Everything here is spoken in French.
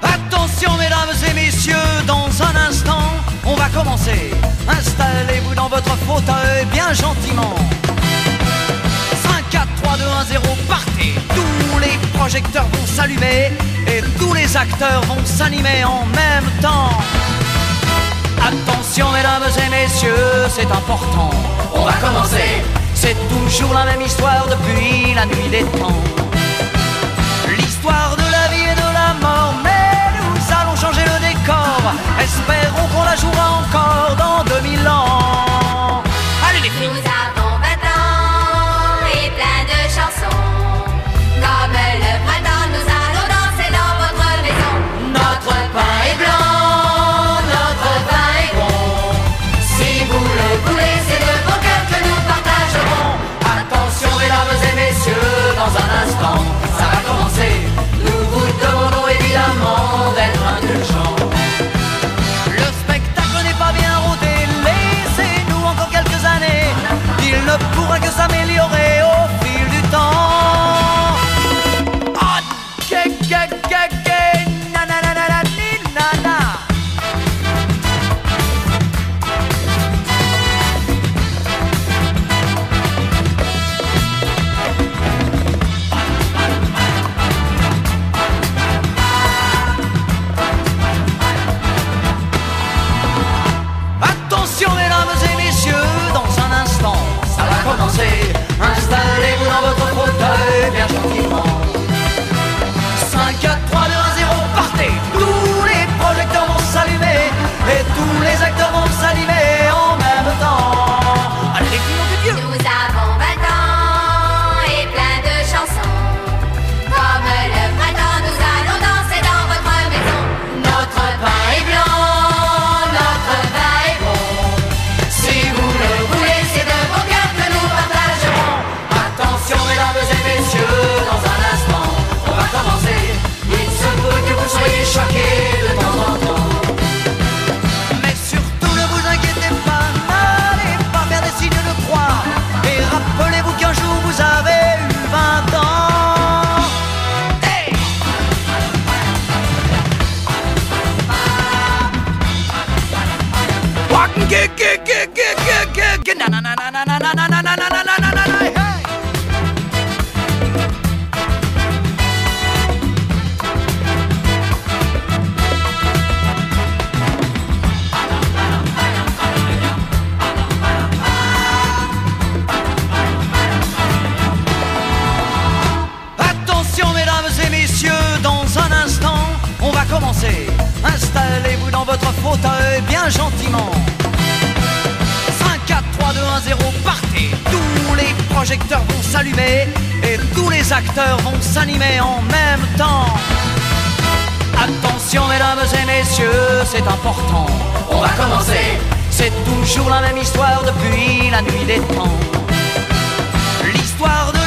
Attention mesdames et messieurs, dans un instant, on va commencer. Installez-vous dans votre fauteuil bien gentiment. 5, 4, 3, 2, 1, 0, partez. Tous les projecteurs vont s'allumer et tous les acteurs vont s'animer en même temps. Attention mesdames et messieurs, c'est important. On va commencer. C'est toujours la même histoire depuis la nuit des temps. L'histoire de la vie et de la mort, mais nous allons changer le décor. Espérons qu'on la jouera encore dans 2000 ans. Allez les filles. Nous avons 20 ans et plein de chansons. Comme le printemps, nous allons danser dans votre maison. Notre pain est blanc, notre vin est bon. Si vous le voulez, c'est de bon cœur que nous partagerons. Attention mesdames et messieurs, dans un instant, ça va commencer. Nous vous demandons évidemment d'être indulgents. Le spectacle n'est pas bien rodé, laissez-nous encore quelques années. Il ne pourra que s'améliorer au fil du temps. Ah, na na na na na ni na na. Attention mesdames et messieurs, dans un instant, ça va commencer. Installez-vous dans votre fauteuil bien gentiment. 5, 4, 3, 2, 1, 0, partez. Tous les projecteurs vont s'allumer et tous les acteurs vont s'animer en même temps. Allez les filles, nom de Dieu. Nous avons 20 ans et plein de chansons. Comme le printemps, nous allons danser dans votre maison. Notre pain est blanc, notre vin est bon. Si vous le voulez, c'est de bon cœur que nous partagerons. Attention mesdames et messieurs, dans un instant, on va commencer. Il se peut que vous soyez choqués de temps en temps. Mais surtout ne vous inquiétez pas, n'allez pas faire des signes de croix. Et rappelez-vous qu'un jour vous avez eu 20 ans. Hey! Na na na na na na na na na na na na na na. Hey! Attention mesdames et messieurs, dans un instant, on va commencer. Installez-vous dans votre fauteuil bien gentiment. 5, 4, 3, 2, 1, 0, partez. Tous les projecteurs vont s'allumer et tous les acteurs vont s'animer en même temps. Attention mesdames et messieurs, c'est important. On va commencer. C'est toujours la même histoire depuis la nuit des temps. L'histoire de